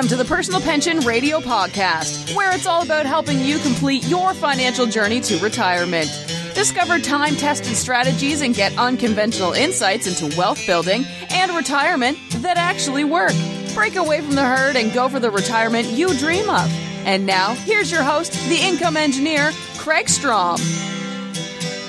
Welcome to the Personal Pension Radio Podcast, where it's all about helping you complete your financial journey to retirement. Discover time-tested strategies and get unconventional insights into wealth building and retirement that actually work. Break away from the herd and go for the retirement you dream of. And now, here's your host, the income engineer, Kraig.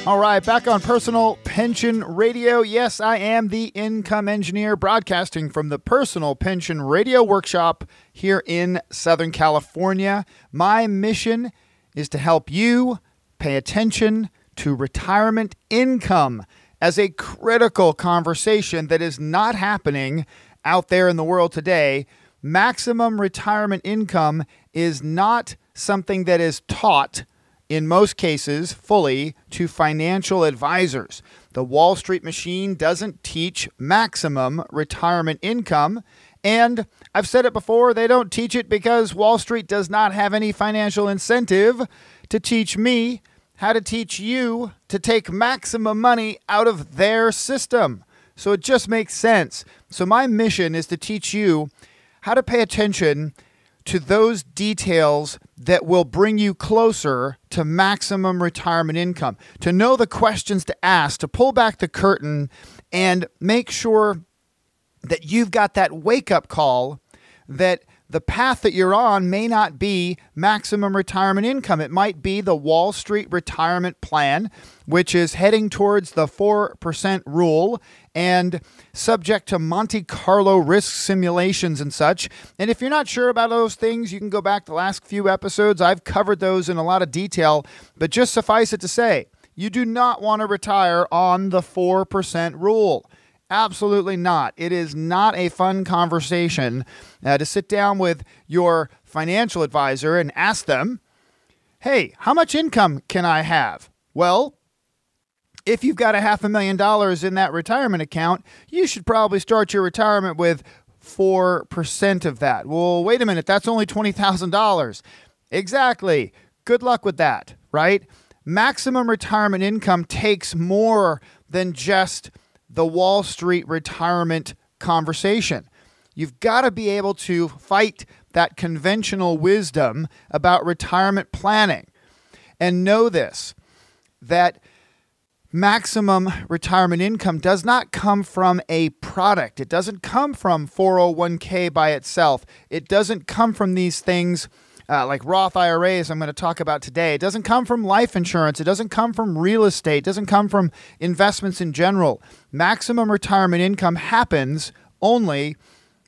All right, back on Personal Pension Radio. Yes, I am the income engineer broadcasting from the Personal Pension Radio Workshop here in Southern California. My mission is to help you pay attention to retirement income as a critical conversation that is not happening out there in the world today. Maximum retirement income is not something that is taught in most cases fully to financial advisors. The Wall Street machine doesn't teach maximum retirement income. And I've said it before, they don't teach it because Wall Street does not have any financial incentive to teach me how to teach you to take maximum money out of their system. So it just makes sense. So my mission is to teach you how to pay attention to those details that will bring you closer to maximum retirement income, to know the questions to ask, to pull back the curtain and make sure that you've got that wake-up call that the path that you're on may not be maximum retirement income. It might be the Wall Street retirement plan, which is heading towards the 4% rule and subject to Monte Carlo risk simulations and such. And if you're not sure about those things, you can go back the last few episodes. I've covered those in a lot of detail, but just suffice it to say, you do not want to retire on the 4% rule. Absolutely not. It is not a fun conversation to sit down with your financial advisor and ask them, hey, how much income can I have? Well, if you've got $500,000 in that retirement account, you should probably start your retirement with 4% of that. Well, wait a minute, that's only $20,000. Exactly. Good luck with that, right? Maximum retirement income takes more than just the Wall Street retirement conversation. You've got to be able to fight that conventional wisdom about retirement planning and know this, that maximum retirement income does not come from a product. It doesn't come from 401k by itself. It doesn't come from these things like Roth IRAs I'm going to talk about today. It doesn't come from life insurance. It doesn't come from real estate. It doesn't come from investments in general. Maximum retirement income happens only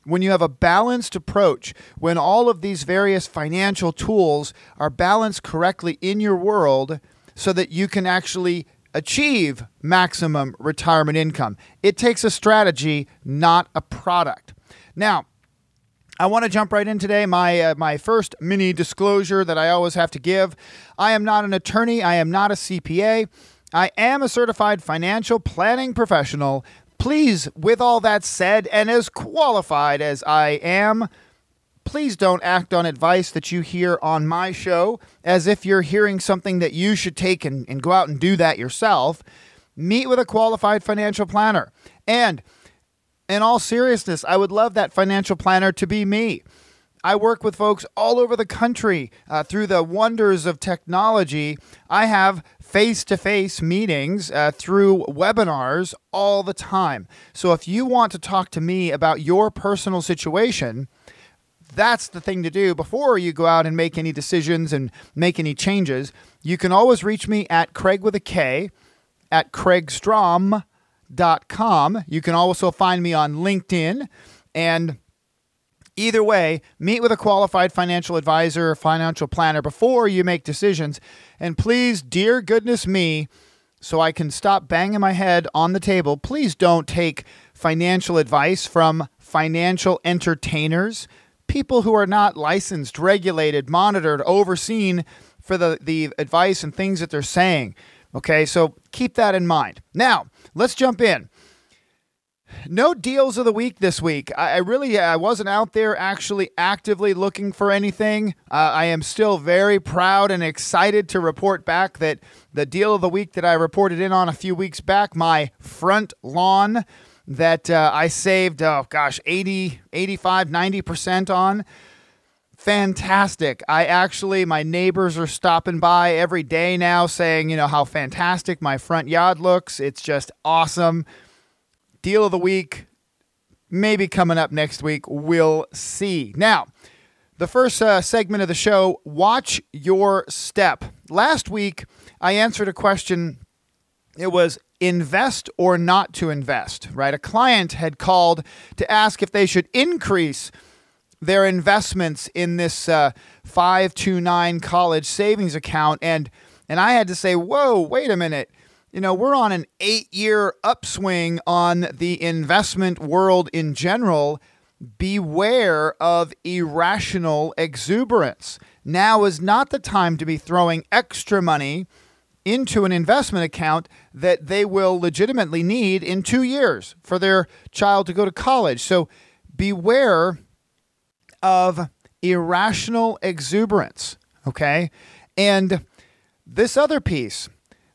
when you have a balanced approach, when all of these various financial tools are balanced correctly in your world so that you can actually achieve maximum retirement income. It takes a strategy, not a product. Now, I want to jump right in today. My first mini disclosure that I always have to give. I am not an attorney. I am not a CPA. I am a certified financial planning professional. Please, with all that said, and as qualified as I am, please don't act on advice that you hear on my show as if you're hearing something that you should take and go out and do that yourself. Meet with a qualified financial planner. And in all seriousness, I would love that financial planner to be me. I work with folks all over the country through the wonders of technology. I have face-to-face meetings through webinars all the time. So if you want to talk to me about your personal situation, that's the thing to do before you go out and make any decisions and make any changes. You can always reach me at Kraig with a K, at kraigstrom.com. You can also find me on LinkedIn. And either way, meet with a qualified financial advisor or financial planner before you make decisions. And please, dear goodness me, so I can stop banging my head on the table, please don't take financial advice from financial entertainers, people who are not licensed, regulated, monitored, overseen for the advice and things that they're saying. Okay, so keep that in mind. Now, let's jump in. No deals of the week this week. I wasn't out there actually actively looking for anything. I am still very proud and excited to report back that the deal of the week that I reported in on a few weeks back, my front lawn that I saved, 80, 85, 90% on. fantastic. My neighbors are stopping by every day now saying, how fantastic my front yard looks. It's just awesome. Deal of the week, maybe coming up next week. We'll see. Now, the first segment of the show, watch your step. Last week, I answered a question. It was invest or not to invest, right? A client had called to ask if they should increase their investments in this 529 college savings account. And I had to say, whoa, wait a minute. We're on an 8-year upswing on the investment world in general. Beware of irrational exuberance. Now is not the time to be throwing extra money into an investment account that they will legitimately need in 2 years for their child to go to college. So beware of irrational exuberance, okay? And this other piece,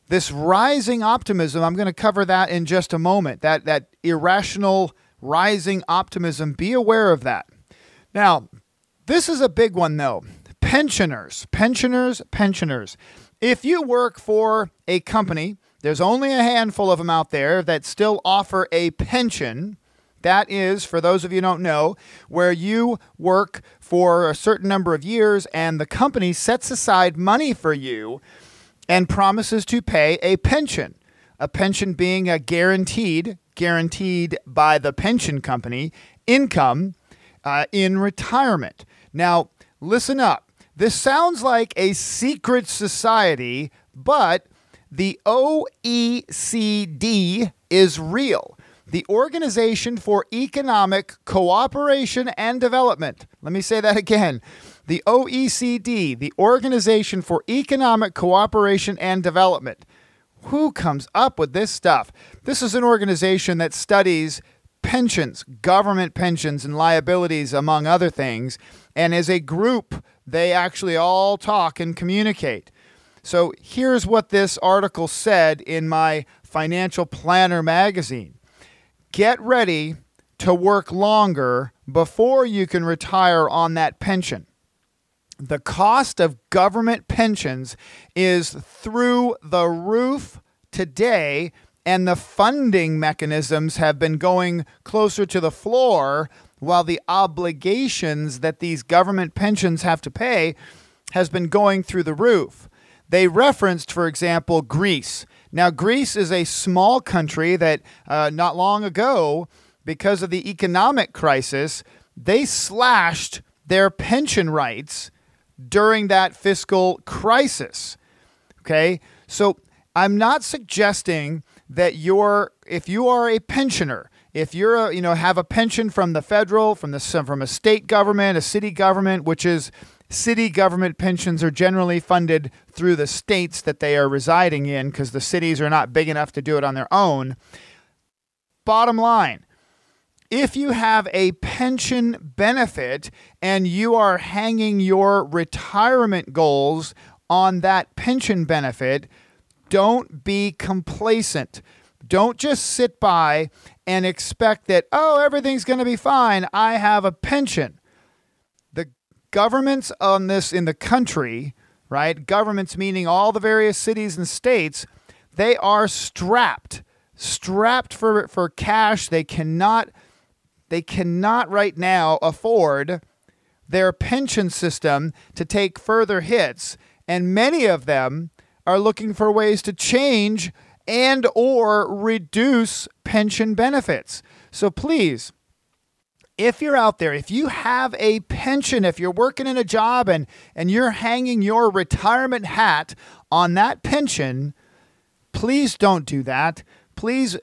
this rising optimism, I'm going to cover that in just a moment, that irrational rising optimism, be aware of that. Now, this is a big one though. Pensioners. If you work for a company, there's only a handful of them out there that still offer a pension. That is, for those of you who don't know, where you work for a certain number of years and the company sets aside money for you and promises to pay a pension. A pension being a guaranteed by the pension company, income in retirement. Now, listen up. This sounds like a secret society, but the OECD is real. The Organization for Economic Cooperation and Development. Let me say that again. The OECD, the Organization for Economic Cooperation and Development. Who comes up with this stuff? This is an organization that studies pensions, government pensions and liabilities, among other things. And as a group, they actually all talk and communicate. So here's what this article said in my Financial Planner magazine. Get ready to work longer before you can retire on that pension. The cost of government pensions is through the roof today, and the funding mechanisms have been going closer to the floor, while the obligations that these government pensions have to pay has been going through the roof. They referenced, for example, Greece. Now, Greece is a small country that not long ago, because of the economic crisis, they slashed their pension rights during that fiscal crisis. Okay? So I'm not suggesting that if you are a pensioner, if you're have a pension from the federal, from a state government, a city government, which is city government pensions are generally funded through the states that they are residing in because the cities are not big enough to do it on their own. Bottom line, if you have a pension benefit and you are hanging your retirement goals on that pension benefit, don't be complacent. Don't just sit by and expect that, everything's going to be fine. I have a pension. The governments on this in the country, right? Governments meaning all the various cities and states, they are strapped for cash. They cannot right now afford their pension system to take further hits. And many of them are looking for ways to change and or reduce pension benefits. So please, if you're out there, if you have a pension, if you're working in a job and you're hanging your retirement hat on that pension, please don't do that. Please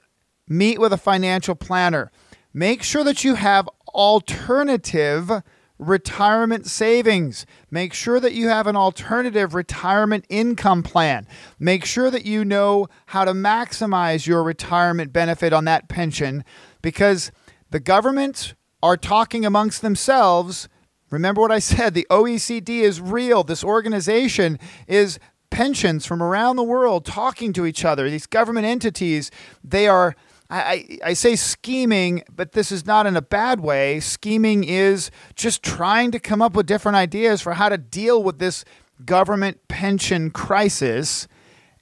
meet with a financial planner. Make sure that you have alternative retirement savings. Make sure that you have an alternative retirement income plan. Make sure that you know how to maximize your retirement benefit on that pension, because the government are talking amongst themselves. Remember what I said, the OECD is real. This organization is pensions from around the world talking to each other. These government entities, they are I say scheming, but this is not in a bad way. Scheming is just trying to come up with different ideas for how to deal with this government pension crisis.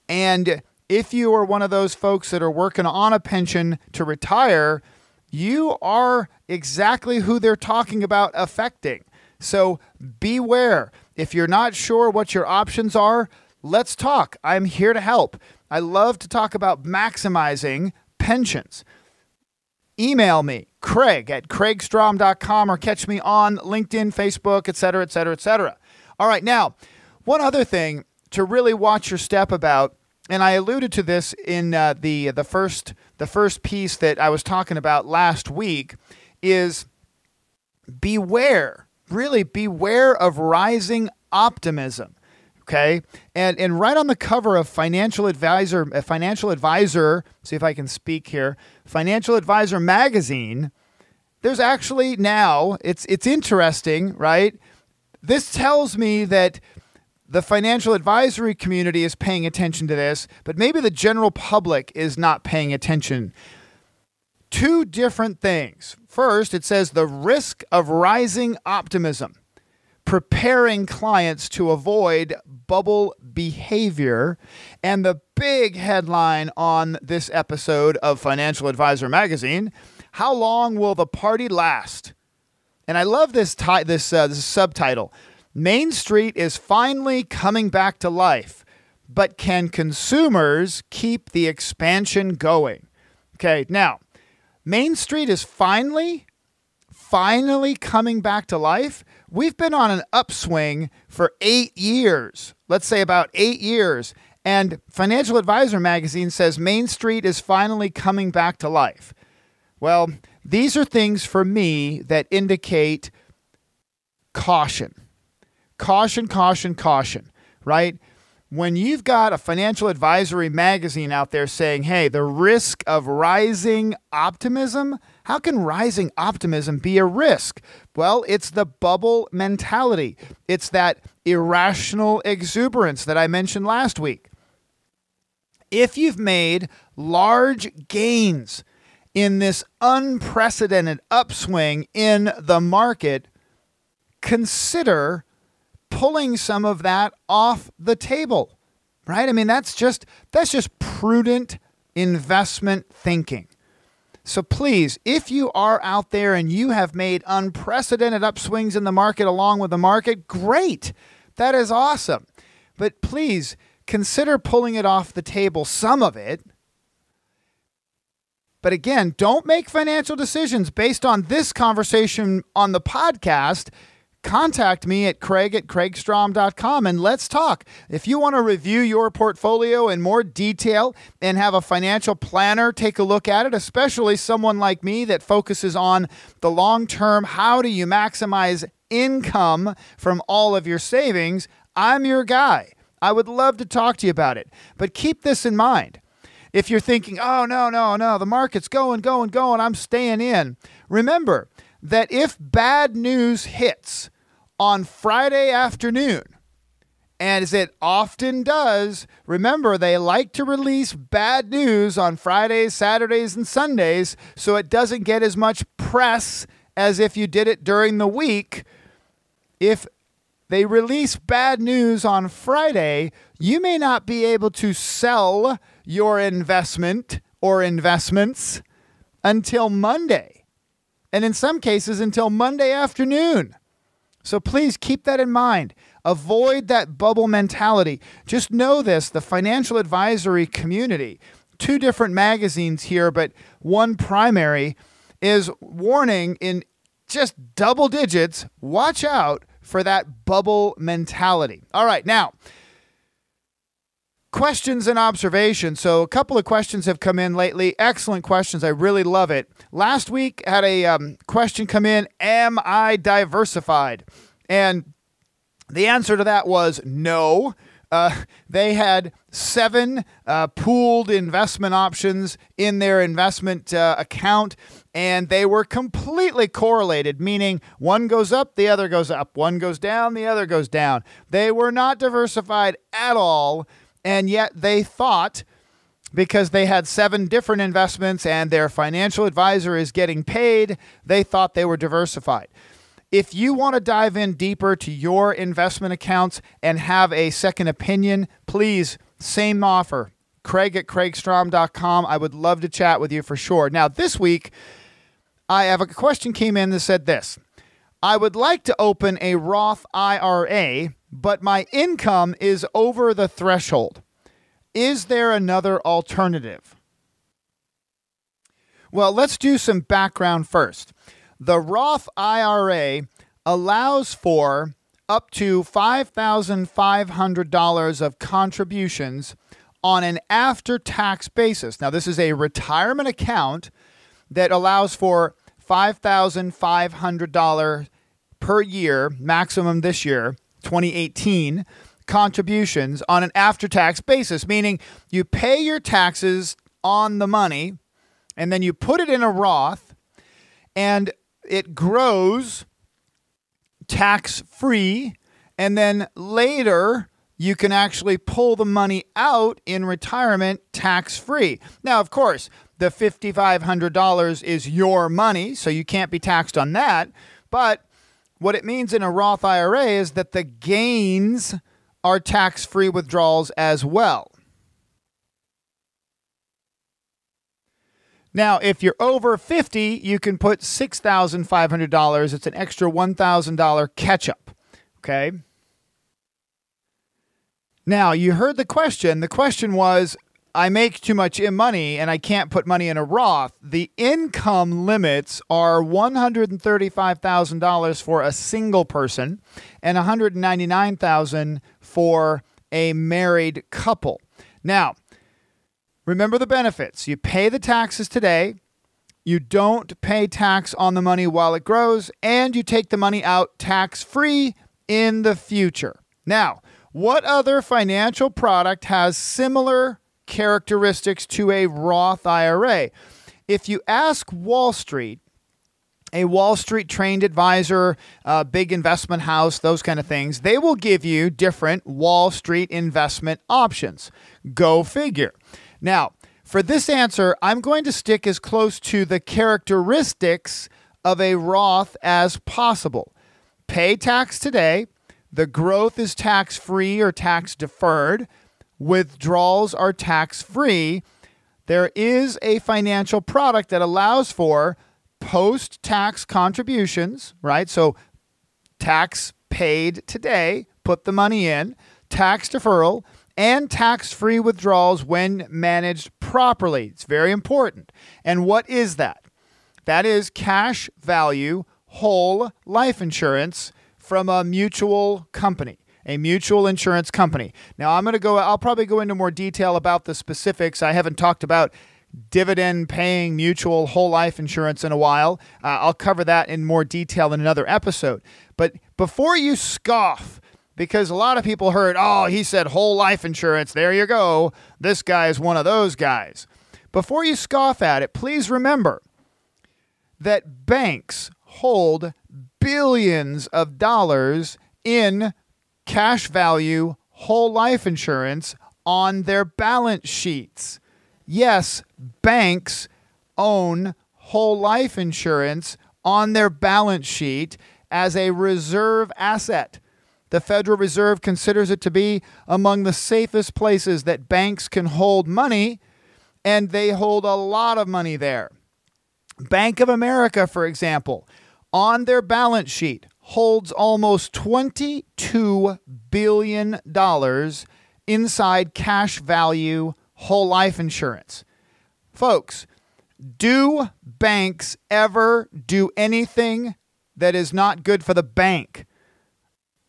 And if you are one of those folks that are working on a pension to retire, you are exactly who they're talking about affecting. So beware. If you're not sure what your options are, let's talk. I'm here to help. I love to talk about maximizing pensions. Email me, Kraig at kraigstrom.com, or catch me on LinkedIn, Facebook, etc., etc., etc. All right, now, one other thing to really watch your step about, and I alluded to this in the first piece that I was talking about last week, is beware, really beware of rising optimism. Okay. And right on the cover of Financial Advisor, see if I can speak here, Financial Advisor magazine, there's actually now, it's interesting, right? This tells me that the financial advisory community is paying attention to this, but maybe the general public is not paying attention. Two different things. First, it says the risk of rising optimism, preparing clients to avoid bubble behavior. And the big headline on this episode of Financial Advisor magazine, how long will the party last? And I love this subtitle. Main Street is finally coming back to life, but can consumers keep the expansion going? Okay, now, Main Street is finally coming back to life. We've been on an upswing for 8 years, let's say about 8 years. And Financial Advisor magazine says Main Street is finally coming back to life. Well, these are things for me that indicate caution. Caution, caution, caution, right? When you've got a financial advisory magazine out there saying, hey, the risk of rising optimism, how can rising optimism be a risk? Well, it's the bubble mentality. It's that irrational exuberance that I mentioned last week. If you've made large gains in this unprecedented upswing in the market, consider pulling some of that off the table, right? I mean, that's just prudent investment thinking. So please, if you are out there and you have made unprecedented upswings in the market along with the market, great. That is awesome. But please consider pulling it off the table, some of it. But again, don't make financial decisions based on this conversation on the podcast. Contact me at Kraig at kraigstrom.com and let's talk. If you want to review your portfolio in more detail and have a financial planner take a look at it, especially someone like me that focuses on the long term, how do you maximize income from all of your savings, I'm your guy. I would love to talk to you about it. But keep this in mind. If you're thinking, oh, no, the market's going, I'm staying in. Remember that if bad news hits on Friday afternoon, and as it often does, remember they like to release bad news on Fridays, Saturdays, and Sundays, so it doesn't get as much press as if you did it during the week. If they release bad news on Friday, you may not be able to sell your investment or investments until Monday, and in some cases until Monday afternoon. So please keep that in mind. Avoid that bubble mentality. Just know this, the financial advisory community, two different magazines here, but one primary, is warning in just double digits, watch out for that bubble mentality. All right, now, questions and observations. So a couple of questions have come in lately. Excellent questions. I really love it. Last week, I had a question come in, am I diversified? And the answer to that was no. They had 7 pooled investment options in their investment account, and they were completely correlated, meaning one goes up, the other goes up. One goes down, the other goes down. They were not diversified at all. And yet they thought because they had 7 different investments and their financial advisor is getting paid, they thought they were diversified. If you want to dive in deeper to your investment accounts and have a second opinion, please, same offer. Kraig at kraigstrom.com. I would love to chat with you for sure. Now, this week, I have a question came in that said this. I would like to open a Roth IRA, but my income is over the threshold. Is there another alternative? Well, let's do some background first. The Roth IRA allows for up to $5,500 of contributions on an after-tax basis. Now, this is a retirement account that allows for $5,500 per year, maximum this year, 2018, contributions on an after-tax basis, meaning you pay your taxes on the money and then you put it in a Roth and it grows tax-free, and then later you can actually pull the money out in retirement tax-free. Now, of course, the $5,500 is your money, so you can't be taxed on that. But what it means in a Roth IRA is that the gains are tax-free withdrawals as well. Now, if you're over 50, you can put $6,500. It's an extra $1,000 catch-up, okay? Now, you heard the question. The question was, I make too much money and I can't put money in a Roth. The income limits are $135,000 for a single person and $199,000 for a married couple. Now, remember the benefits. You pay the taxes today, you don't pay tax on the money while it grows, and you take the money out tax-free in the future. Now, what other financial product has similar characteristics to a Roth IRA? If you ask Wall Street, a Wall Street trained advisor, big investment house, those kind of things, they will give you different Wall Street investment options. Go figure. Now, for this answer, I'm going to stick as close to the characteristics of a Roth as possible. Pay tax today. The growth is tax-free or tax-deferred. Withdrawals are tax-free. There is a financial product that allows for post-tax contributions, right? So tax paid today, put the money in, tax deferral, and tax-free withdrawals when managed properly. It's very important. And what is that? That is cash value whole life insurance from a mutual company, a mutual insurance company. Now, I'll probably go into more detail about the specifics. I haven't talked about dividend-paying mutual whole life insurance in a while. I'll cover that in more detail in another episode. But before you scoff, because a lot of people heard, oh, he said whole life insurance, there you go, this guy is one of those guys. Before you scoff at it, please remember that banks hold billions of dollars in cash value whole life insurance on their balance sheets. Yes, banks own whole life insurance on their balance sheet as a reserve asset. The Federal Reserve considers it to be among the safest places that banks can hold money, and they hold a lot of money there. Bank of America, for example, on their balance sheet, holds almost $22 billion inside cash value whole life insurance. Folks, do banks ever do anything that is not good for the bank?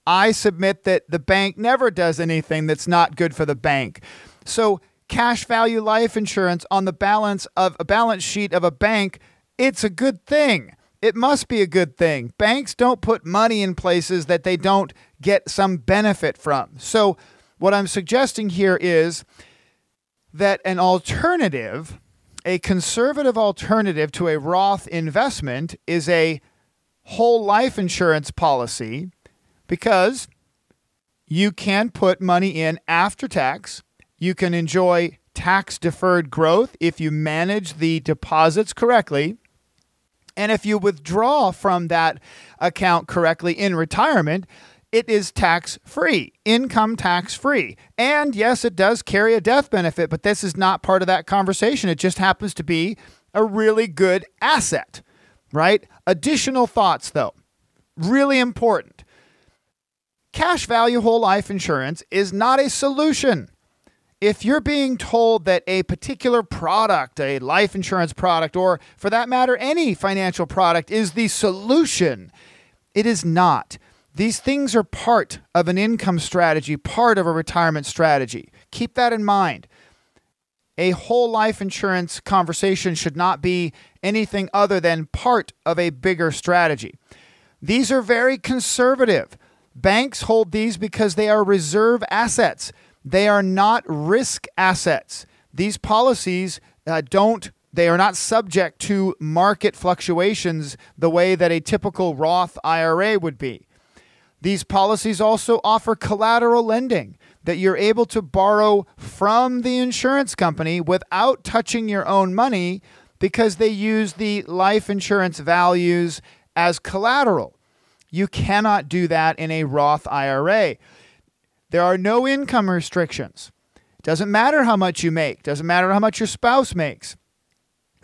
I submit that the bank never does anything that's not good for the bank. So cash value life insurance on the balance sheet of a bank, it's a good thing. It must be a good thing. Banks don't put money in places that they don't get some benefit from. So what I'm suggesting here is that an alternative, a conservative alternative to a Roth investment, is a whole life insurance policy, because you can put money in after tax. You can enjoy tax-deferred growth if you manage the deposits correctly. And if you withdraw from that account correctly in retirement, it is tax-free, income tax-free. And yes, it does carry a death benefit, but this is not part of that conversation. It just happens to be a really good asset, right? Additional thoughts, though, really important. Cash value whole life insurance is not a solution. If you're being told that a particular product, a life insurance product, or for that matter, any financial product is the solution, it is not. These things are part of an income strategy, part of a retirement strategy. Keep that in mind. A whole life insurance conversation should not be anything other than part of a bigger strategy. These are very conservative. Banks hold these because they are reserve assets. They are not risk assets. These policies they are not subject to market fluctuations the way that a typical Roth IRA would be. These policies also offer collateral lending, that you're able to borrow from the insurance company without touching your own money because they use the life insurance values as collateral. You cannot do that in a Roth IRA. There are no income restrictions. It doesn't matter how much you make. It doesn't matter how much your spouse makes.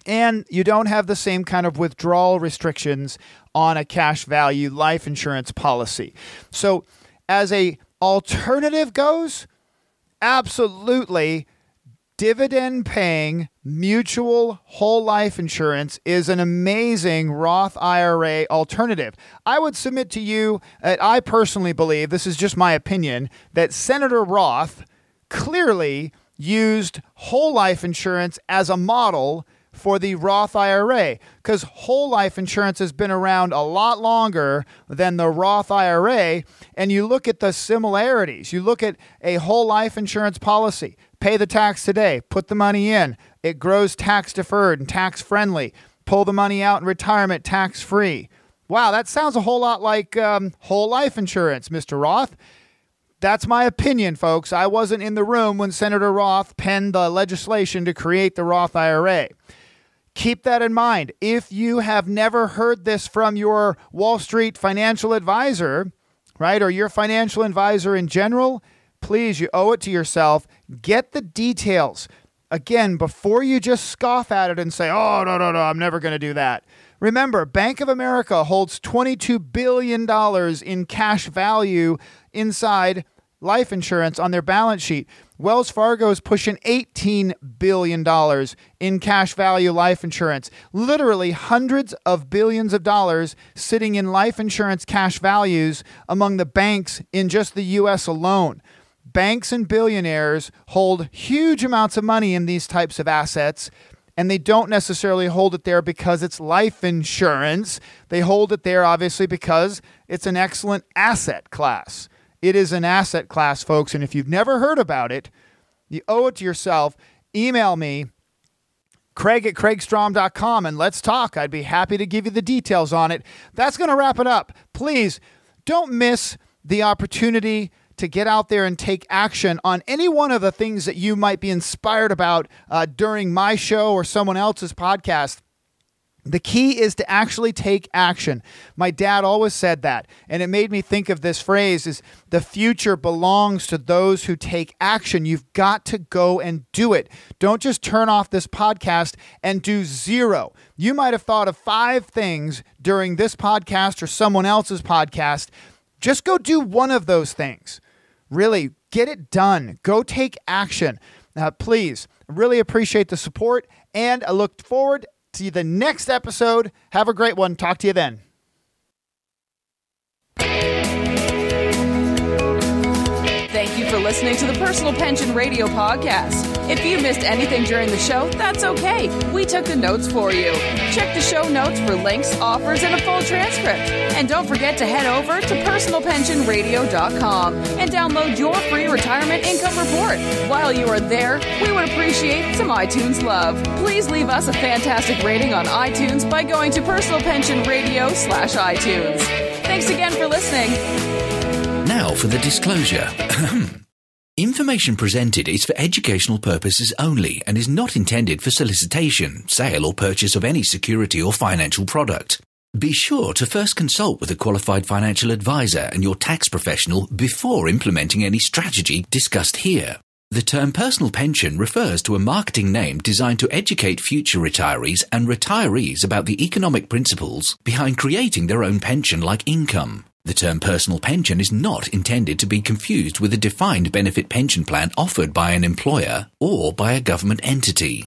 And you don't have the same kind of withdrawal restrictions on a cash value life insurance policy. So as a alternative goes, absolutely, dividend-paying mutual whole life insurance is an amazing Roth IRA alternative. I would submit to you that I personally believe, this is just my opinion, that Senator Roth clearly used whole life insurance as a model for the Roth IRA, because whole life insurance has been around a lot longer than the Roth IRA, and you look at the similarities. You look at a whole life insurance policy, pay the tax today, put the money in, it grows tax deferred and tax friendly, pull the money out in retirement tax free. Wow, that sounds a whole lot like whole life insurance, Mr. Roth. That's my opinion, folks. I wasn't in the room when Senator Roth penned the legislation to create the Roth IRA. Keep that in mind. If you have never heard this from your Wall Street financial advisor, right, or your financial advisor in general, please, you owe it to yourself. Get the details. Again, before you just scoff at it and say, oh, no, I'm never going to do that. Remember, Bank of America holds $22 billion in cash value inside life insurance on their balance sheet. Wells Fargo is pushing $18 billion in cash value life insurance. Literally hundreds of billions of dollars sitting in life insurance cash values among the banks in just the U.S. alone. Banks and billionaires hold huge amounts of money in these types of assets, and they don't necessarily hold it there because it's life insurance. They hold it there, obviously, because it's an excellent asset class. It is an asset class, folks, and if you've never heard about it, you owe it to yourself. Email me, Kraig at kraigstrom.com, and let's talk. I'd be happy to give you the details on it. That's going to wrap it up. Please don't miss the opportunity to get out there and take action on any one of the things that you might be inspired about during my show or someone else's podcast. The key is to actually take action. My dad always said that, and it made me think of this phrase is the future belongs to those who take action. You've got to go and do it. Don't just turn off this podcast and do zero. You might have thought of 5 things during this podcast or someone else's podcast. Just go do one of those things. Really, get it done. Go take action. Please, really appreciate the support, and I look forward to the next episode. Have a great one. Talk to you then. Thank you for listening to the Personal Pension Radio Podcast. If you missed anything during the show, that's okay. We took the notes for you. Check the show notes for links, offers, and a full transcript. And don't forget to head over to personalpensionradio.com and download your free retirement income report. While you are there, we would appreciate some iTunes love. Please leave us a fantastic rating on iTunes by going to personalpensionradio.com/iTunes. Thanks again for listening. Now for the disclosure. Information presented is for educational purposes only and is not intended for solicitation, sale or purchase of any security or financial product. Be sure to first consult with a qualified financial advisor and your tax professional before implementing any strategy discussed here. The term personal pension refers to a marketing name designed to educate future retirees and retirees about the economic principles behind creating their own pension-like income. The term personal pension is not intended to be confused with a defined benefit pension plan offered by an employer or by a government entity.